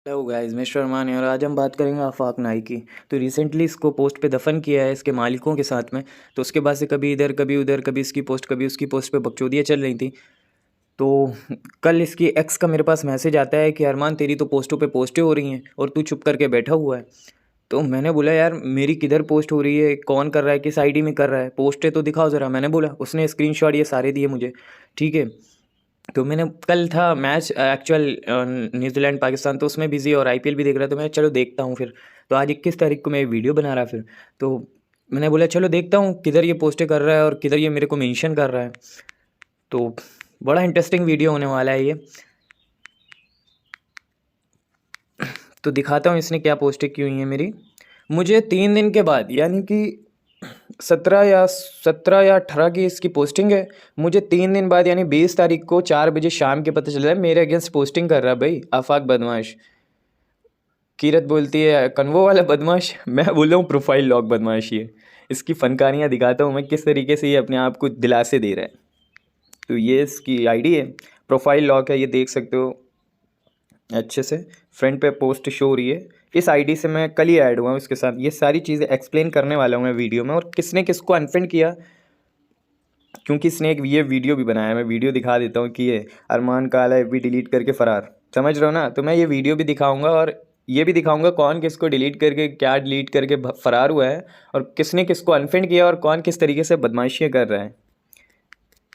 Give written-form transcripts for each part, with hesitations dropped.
Hello guys, मैं शर्मान है और आज हम बात करेंगे आफाक नाई की। तो रिसेंटली इसको पोस्ट पे दफन किया है इसके मालिकों के साथ में। तो उसके बाद से कभी इधर कभी उधर, कभी इसकी पोस्ट कभी उसकी पोस्ट पे बकचोदियाँ चल रही थी। तो कल इसकी एक्स का मेरे पास मैसेज आता है कि अरमान तेरी तो पोस्टों पे पोस्टें हो रही हैं और तू चुप करके बैठा हुआ है। तो मैंने बोला यार मेरी किधर पोस्ट हो रही है, कौन कर रहा है, किस आईडी में कर रहा है, पोस्टें तो दिखाओ ज़रा। मैंने बोला, उसने स्क्रीनशॉट ये सारे दिए मुझे। ठीक है। तो मैंने कल था मैच एक्चुअल न्यूजीलैंड पाकिस्तान, तो उसमें बिज़ी और आईपीएल भी देख रहा था। मैं चलो देखता हूँ फिर। तो आज 21 तारीख को मैं वीडियो बना रहा फिर। तो मैंने बोला चलो देखता हूँ किधर ये पोस्टें कर रहा है और किधर ये मेरे को मेंशन कर रहा है। तो बड़ा इंटरेस्टिंग वीडियो होने वाला है ये। तो दिखाता हूँ इसने क्या पोस्टें की हुई हैं मेरी। मुझे 3 दिन के बाद, यानी कि 17 या 18 की इसकी पोस्टिंग है। मुझे 3 दिन बाद यानी 20 तारीख को 4 बजे शाम के पता चला है मेरे अगेंस्ट पोस्टिंग कर रहा है भाई आफाक बदमाश। कीरत बोलती है कन्वो वाला बदमाश, मैं बोल रहा हूँ प्रोफाइल लॉक बदमाश। ये इसकी फनकारियाँ दिखाता हूँ मैं किस तरीके से ये अपने आप को दिलासे दे रहा है। तो ये इसकी आईडी है, प्रोफाइल लॉक है, ये देख सकते हो अच्छे से। फ्रंट पे पोस्ट शो हो रही है। इस आईडी से मैं कल ही ऐड हुआ हूँ इसके साथ। ये सारी चीज़ें एक्सप्लेन करने वाला हूँ मैं वीडियो में, और किसने किसको अनफ्रेंड किया, क्योंकि इसने एक ये वीडियो भी बनाया है। मैं वीडियो दिखा देता हूँ कि ये अरमान काला एफबी डिलीट करके फ़रार, समझ रहे हो ना। तो मैं ये वीडियो भी दिखाऊंगा और ये भी दिखाऊंगा कौन किसको डिलीट करके क्या डिलीट करके फ़रार हुआ है, और किसने किसको अनफ्रेंड किया, और कौन किस तरीके से बदमाशियाँ कर रहा है।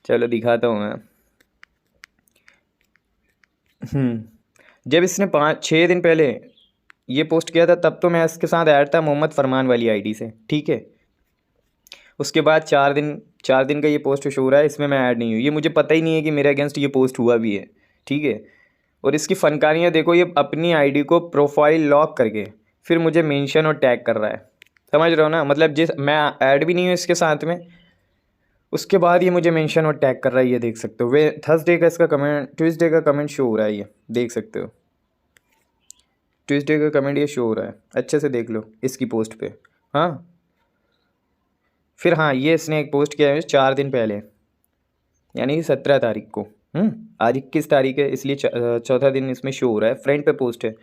चलो दिखाता हूँ मैं। जब इसने 5-6 दिन पहले ये पोस्ट किया था तब तो मैं इसके साथ ऐड था मोहम्मद फरमान वाली आईडी से, ठीक है। उसके बाद 4 दिन का ये पोस्ट शो हो रहा है, इसमें मैं ऐड नहीं हुई। ये मुझे पता ही नहीं है कि मेरे अगेंस्ट ये पोस्ट हुआ भी है, ठीक है। और इसकी फ़नकारियाँ देखो, ये अपनी आईडी को प्रोफाइल लॉक करके फिर मुझे मेंशन और टैग कर रहा है, समझ रहे हो ना। मतलब जिस मैं ऐड भी नहीं हूँ इसके साथ में, उसके बाद ये मुझे मेंशन और टैग कर रहा है। ये देख सकते हो, वे थर्सडे का इसका कमेंट, ट्यूसडे का कमेंट शो हो रहा है, ये देख सकते हो। ट्यूसडे का कमेंट ये शो हो रहा है, अच्छे से देख लो इसकी पोस्ट पे। हाँ, फिर हाँ, ये इसने एक पोस्ट किया है 4 दिन पहले, यानी 17 तारीख को। आज 21 तारीख है, इसलिए चौथा दिन इसमें शो हो रहा है। फ्रंट पे पोस्ट है,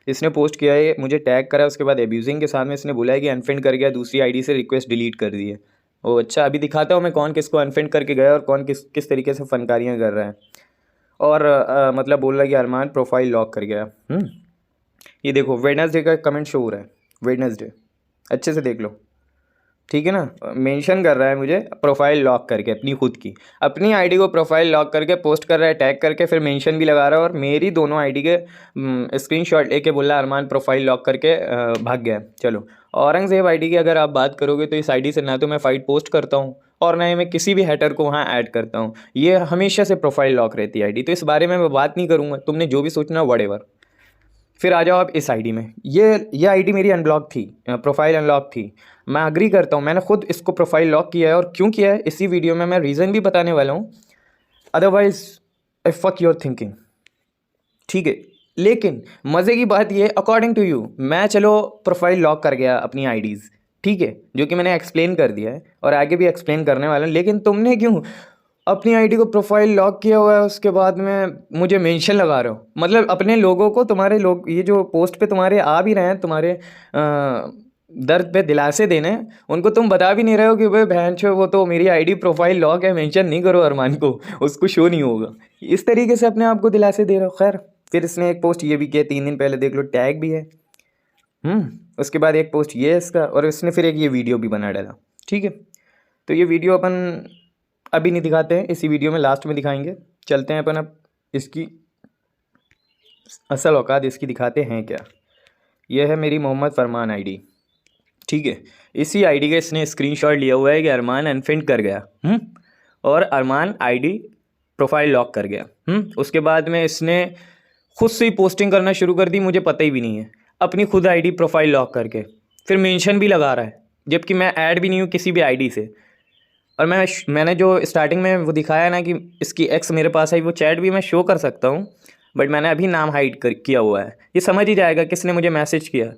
इसने पोस्ट किया है, मुझे टैग करा है। उसके बाद एब्यूजिंग के साथ में इसने बोला है कि अनफ्रेंड कर गया, दूसरी आईडी से रिक्वेस्ट डिलीट कर दी है। ओ अच्छा, अभी दिखाता हूँ मैं कौन किसको अनफ्रेंड करके गया और कौन किस किस तरीके से फनकारियाँ कर रहा है। और मतलब बोल रहा है कि अरमान प्रोफाइल लॉक कर गया। ये देखो वेडनेसडे का कमेंट शो हो रहा है, वेडनेसडे, अच्छे से देख लो, ठीक है ना। मेंशन कर रहा है मुझे प्रोफाइल लॉक करके, अपनी खुद की अपनी आईडी को प्रोफाइल लॉक करके पोस्ट कर रहा है टैग करके, फिर मेंशन भी लगा रहा है, और मेरी दोनों आईडी के स्क्रीनशॉट लेके बोल रहा है अरमान प्रोफाइल लॉक करके भाग गया। चलो, औरंगज़ेब आईडी की अगर आप बात करोगे तो इस आईडी से ना तो मैं फाइट पोस्ट करता हूँ और ना ही मैं किसी भी हैटर को वहाँ ऐड करता हूँ। ये हमेशा से प्रोफाइल लॉक रहती है आईडी, तो इस बारे में मैं बात नहीं करूँगा। तुमने जो भी सोचना व्हाटएवर। फिर आ जाओ आप इस आईडी में। ये आईडी मेरी अनब्लॉक थी, प्रोफाइल अनलॉक थी। मैं अग्री करता हूँ, मैंने खुद इसको प्रोफाइल लॉक किया है, और क्यों किया है इसी वीडियो में मैं रीज़न भी बताने वाला हूँ। Otherwise I fuck your thinking, ठीक है। लेकिन मज़े की बात ये, अकॉर्डिंग टू यू मैं चलो प्रोफाइल लॉक कर गया अपनी आईडीज़, ठीक है, जो कि मैंने एक्सप्लेन कर दिया है और आगे भी एक्सप्लेन करने वाला हूँ। लेकिन तुमने क्यों अपनी आईडी को प्रोफाइल लॉक किया हुआ है, उसके बाद में मुझे मेंशन लगा रहे हो। मतलब अपने लोगों को, तुम्हारे लोग ये जो पोस्ट पे तुम्हारे आ भी रहे हैं, तुम्हारे दर्द पे दिलासे देने, उनको तुम बता भी नहीं रहे हो कि भाई बहन छो वो तो मेरी आईडी प्रोफाइल लॉक है, मेंशन नहीं करो अरमान को, उसको शो नहीं होगा। इस तरीके से अपने आप को दिलासे दे रहे हो। खैर, फिर इसने एक पोस्ट ये भी किया 3 दिन पहले, देख लो, टैग भी है। उसके बाद एक पोस्ट ये है इसका, और इसने फिर एक ये वीडियो भी बना डाला, ठीक है। तो ये वीडियो अपन अभी नहीं दिखाते हैं, इसी वीडियो में लास्ट में दिखाएंगे। चलते हैं अपन अब इसकी असल औकात इसकी दिखाते हैं क्या। यह है मेरी मोहम्मद फरमान आईडी, ठीक है। इसी आईडी का इसने स्क्रीनशॉट लिया हुआ है कि अरमान अनफ्रेंड कर गया, और अरमान आईडी प्रोफाइल लॉक कर गया। उसके बाद में इसने खुद से ही पोस्टिंग करना शुरू कर दी, मुझे पता ही भी नहीं है, अपनी खुद आईडी प्रोफाइल लॉक करके फिर मेंशन भी लगा रहा है, जबकि मैं ऐड भी नहीं हूँ किसी भी आईडी से। और मैंने जो स्टार्टिंग में वो दिखाया ना कि इसकी एक्स मेरे पास आई, वो चैट भी मैं शो कर सकता हूँ, बट मैंने अभी नाम हाइड किया हुआ है। ये समझ ही जाएगा किसने मुझे मैसेज किया।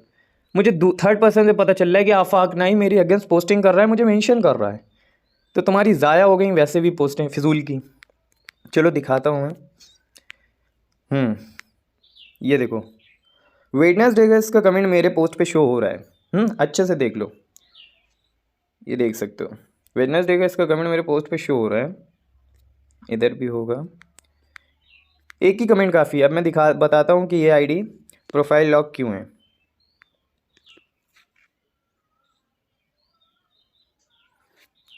मुझे थर्ड पर्सन से पता चल रहा है कि आफाक नाई मेरी अगेंस्ट पोस्टिंग कर रहा है, मुझे मेंशन कर रहा है। तो तुम्हारी ज़ाया हो गई वैसे भी पोस्टें फिजूल की। चलो दिखाता हूँ मैं। ये देखो, वेडनेसडे का इसका कमेंट मेरे पोस्ट पे शो हो रहा है। अच्छे से देख लो, ये देख सकते हो। वेडनेसडे का इसका कमेंट मेरे पोस्ट पे शो हो रहा है, इधर भी होगा। एक ही कमेंट काफ़ी है। अब मैं बताता हूँ कि ये आईडी प्रोफाइल लॉक क्यों है।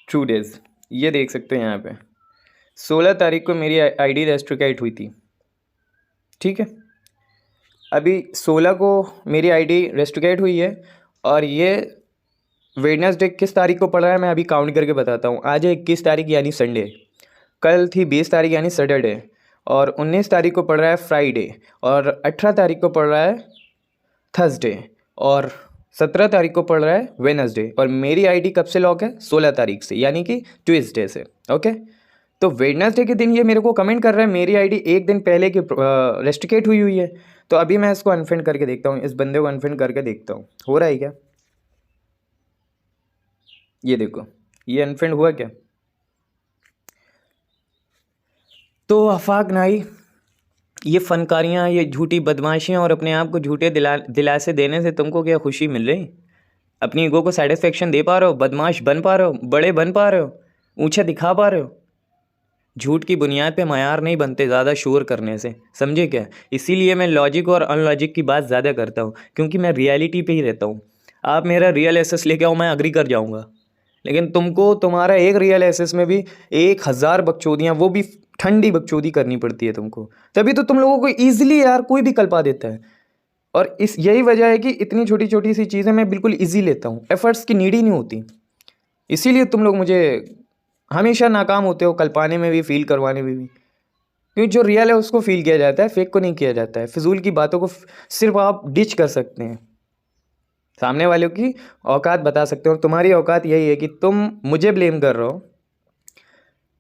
ट्रू डेज, ये देख सकते हो यहाँ पे 16 तारीख को मेरी आईडी रेस्ट्रिकेट हुई थी, ठीक है। अभी 16 को मेरी आईडी रेस्ट्रिकेट हुई है, और ये वेडनेसडे किस तारीख को पड़ रहा है मैं अभी काउंट करके बताता हूँ। आज है 21 तारीख यानी संडे, कल थी 20 तारीख यानी सैटरडे, और 19 तारीख को पड़ रहा है फ्राइडे, और 18 तारीख को पड़ रहा है थर्सडे, और 17 तारीख को पड़ रहा है वेडनेसडे। और मेरी आईडी कब से लॉक है? 16 तारीख से, यानी कि ट्यूसडे से। ओके, तो वेडनेसडे के दिन ये मेरे को कमेंट कर रहा है मेरी आईडी एक दिन पहले की रेस्ट्रिकेट हुई हुई है। तो अभी मैं इसको अनफ्रेंड करके देखता हूँ, इस बंदे को अनफ्रेंड करके देखता हूँ हो रहा है क्या। ये देखो, ये अनफ्रेंड हुआ क्या? तो आफाक नाई, ये फनकारियाँ, ये झूठी बदमाशियाँ और अपने आप को झूठे दिलासे देने से तुमको क्या खुशी मिल रही? अपनी ईगो को सेटिस्फेक्शन दे पा रहे हो? बदमाश बन पा रहे हो? बड़े बन पा रहे हो? ऊंचा दिखा पा रहे हो? झूठ की बुनियाद पे मायार नहीं बनते ज़्यादा शोर करने से, समझे क्या? इसीलिए मैं लॉजिक और अनलॉजिक की बात ज़्यादा करता हूँ, क्योंकि मैं रियलिटी पे ही रहता हूँ। आप मेरा रियल एसेस लेके आओ, मैं अग्री कर जाऊँगा, लेकिन तुमको तुम्हारा एक रियल एसेस में भी 1000 बकचोदियाँ, वो भी ठंडी बकचोदी करनी पड़ती है तुमको, तभी तो तुम लोगों को ईजिली यार कोई भी कल्पा देता है। और इस यही वजह है कि इतनी छोटी छोटी सी चीज़ें मैं बिल्कुल ईजी लेता हूँ, एफर्ट्स की नीड ही नहीं होती। इसीलिए तुम लोग मुझे हमेशा नाकाम होते हो, कल्पाने में भी, फील करवाने में भी, क्योंकि जो रियल है उसको फील किया जाता है, फेक को नहीं किया जाता है। फिजूल की बातों को सिर्फ आप डिच कर सकते हैं, सामने वालों की औकात बता सकते हो। और तुम्हारी औकात यही है कि तुम मुझे ब्लेम कर रहे हो,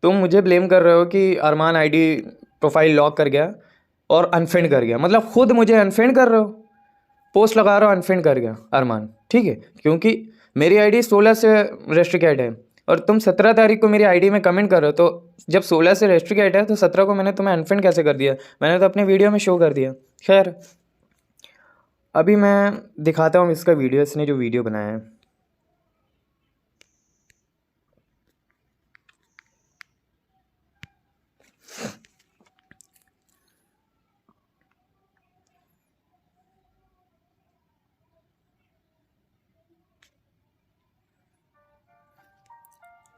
तुम मुझे ब्लेम कर रहे हो कि अरमान आईडी प्रोफाइल लॉक कर गया और अनफ्रेंड कर गया, मतलब खुद मुझे अनफ्रेंड कर रहे हो, पोस्ट लगा रहा हो अनफ्रेंड कर गया अरमान, ठीक है, क्योंकि मेरी आईडी 16 से रेस्ट्रिकेट है, और तुम 17 तारीख को मेरी आईडी में कमेंट कर रहे हो। तो जब 16 से रेस्ट्रिकेट है तो 17 को मैंने तुम्हें अनफ्रेंड कैसे कर दिया? मैंने तो अपने वीडियो में शो कर दिया। खैर, अभी मैं दिखाता हूँ इसका वीडियो, इसने जो वीडियो बनाया है।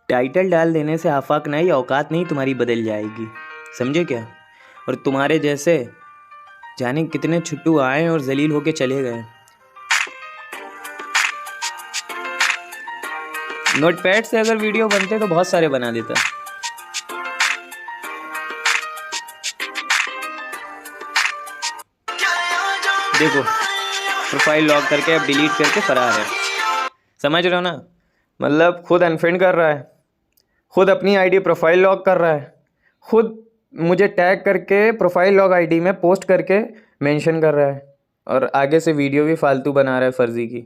टाइटल डाल देने से आफाक नहीं, औकात नहीं तुम्हारी बदल जाएगी, समझे क्या? और तुम्हारे जैसे जाने कितने छुट्टू आए और जलील होके चले गए। नोटपैड से अगर वीडियो बनते तो बहुत सारे बना देता। देखो, प्रोफाइल लॉक करके अब डिलीट करके फरार है, समझ रहे हो ना? मतलब खुद अनफ्रेंड कर रहा है, खुद अपनी आईडी प्रोफाइल लॉक कर रहा है, खुद मुझे टैग करके प्रोफाइल लॉक आईडी में पोस्ट करके मेंशन कर रहा है, और आगे से वीडियो भी फालतू बना रहा है फर्जी की।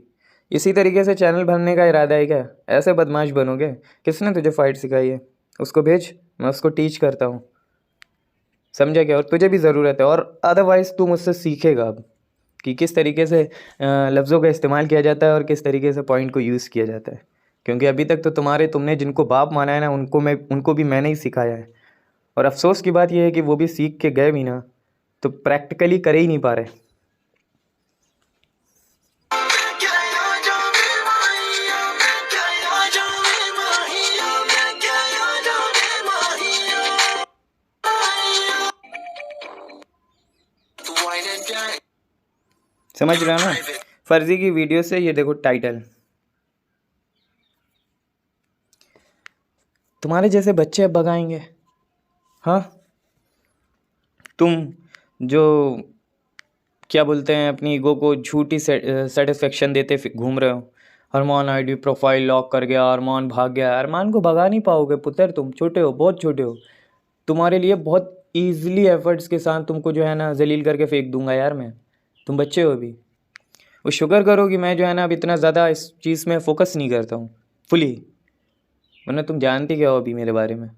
इसी तरीके से चैनल भरने का इरादा है क्या? ऐसे बदमाश बनोगे? किसने तुझे फाइट सिखाई है? उसको भेज, मैं उसको टीच करता हूँ, समझा क्या? और तुझे भी ज़रूरत है, और अदरवाइज़ तू मुझसे सीखेगा अब कि किस तरीके से लफ्ज़ों का इस्तेमाल किया जाता है और किस तरीके से पॉइंट को यूज़ किया जाता है। क्योंकि अभी तक तो तुमने जिनको बाप माना है ना, उनको भी मैंने ही सिखाया है। और अफसोस की बात यह है कि वो भी सीख के गए भी ना, तो प्रैक्टिकली कर ही नहीं पा रहे। समझ रहे हो ना? फर्जी की वीडियो से ये देखो टाइटल, तुम्हारे जैसे बच्चे अब भगाएंगे। हाँ, तुम जो क्या बोलते हैं, अपनी ईगो को झूठी सेटिस्फेक्शन देते घूम रहे हो। अरमान आईडी प्रोफाइल लॉक कर गया, अरमान भाग गया। अरमान को भगा नहीं पाओगे पुत्र, तुम छोटे हो, बहुत छोटे हो। तुम्हारे लिए बहुत ईजिली एफर्ट्स के साथ तुमको जो है ना जलील करके फेंक दूंगा यार मैं, तुम बच्चे हो अभी। वो शुक्र करो कि मैं जो है ना अब इतना ज़्यादा इस चीज़ में फोकस नहीं करता हूँ फुली, वरना तुम जानते क्या हो अभी मेरे बारे में।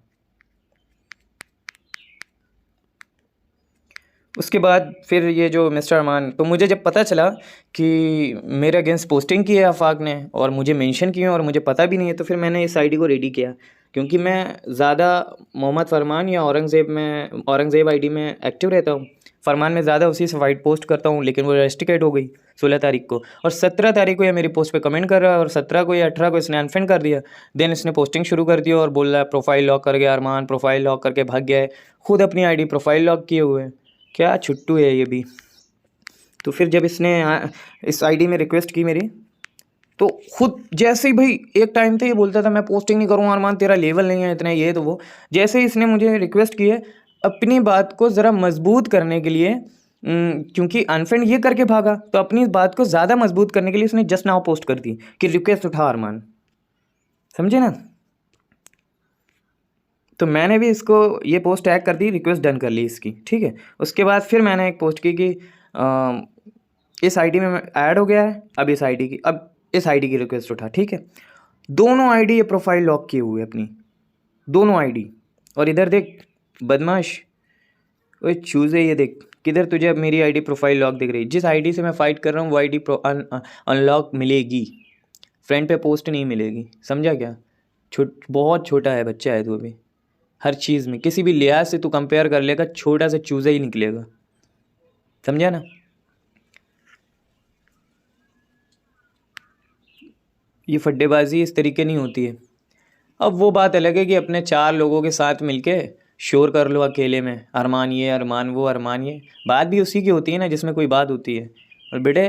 उसके बाद फिर ये जो मिस्टर अरमान, तो मुझे जब पता चला कि मेरे अगेंस्ट पोस्टिंग की है आफाक ने और मुझे मेंशन किए और मुझे पता भी नहीं है, तो फिर मैंने इस आईडी को रेडी किया, क्योंकि मैं ज़्यादा मोहम्मद फरमान या औरंगज़ेब आईडी में एक्टिव रहता हूँ। फरमान में ज़्यादा उसी से वाइट पोस्ट करता हूँ, लेकिन वो रेस्ट्रिकेट हो गई 16 तारीख को, और 17 तारीख को ये मेरी पोस्ट पे कमेंट कर रहा है, और 17 को या 18 को इसने अनफ्रेंड कर दिया। देन इसने पोस्टिंग शुरू कर दी और बोल रहा है प्रोफाइल लॉक कर गया अरमान, प्रोफाइल लॉक करके भाग गया है, खुद अपनी आईडी प्रोफाइल लॉक किए हुए है। क्या छुट्टू है ये भी। तो फिर जब इसने इस आईडी में रिक्वेस्ट की मेरी, तो खुद जैसे ही भाई एक टाइम था ये बोलता था मैं पोस्टिंग नहीं करूँगा अरमान, तेरा लेवल नहीं है इतना, ये तो वो, जैसे ही इसने मुझे रिक्वेस्ट की है अपनी बात को ज़रा मजबूत करने के लिए, क्योंकि अनफ्रेंड ये करके भागा, तो अपनी बात को ज़्यादा मजबूत करने के लिए उसने जस्ट नाउ पोस्ट कर दी कि रिक्वेस्ट उठा अरमान, समझे ना। तो मैंने भी इसको ये पोस्ट टैग कर दी, रिक्वेस्ट डन कर ली इसकी, ठीक है। उसके बाद फिर मैंने एक पोस्ट की कि इस आईडी में ऐड हो गया है, अब इस आईडी की रिक्वेस्ट उठा, ठीक है। दोनों आईडी ये प्रोफाइल लॉक किए हुए अपनी, दोनों आईडी। और इधर देख बदमाश, ओए चूज़े, ये देख किधर तुझे अब मेरी आईडी प्रोफाइल लॉक दिख रही। जिस आईडी से मैं फ़ाइट कर रहा हूँ वो आईडी अनलॉक मिलेगी, फ्रेंड पे पोस्ट नहीं मिलेगी, समझा क्या। बहुत छोटा है बच्चा है तू अभी, हर चीज़ में किसी भी लिहाज से तू कंपेयर कर लेगा, छोटा सा चूज़ा ही निकलेगा, समझा ना। ये फड्डेबाजी इस तरीके नहीं होती है। अब वो बात अलग है कि अपने 4 लोगों के साथ मिलके शोर कर लो अकेले में, अरमान ये अरमान वो अरमान ये, बात भी उसी की होती है ना जिसमें कोई बात होती है। और बेटे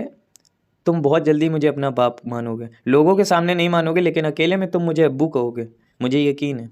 तुम बहुत जल्दी मुझे अपना बाप मानोगे, लोगों के सामने नहीं मानोगे, लेकिन अकेले में तुम मुझे अब्बू कहोगे, मुझे यकीन है।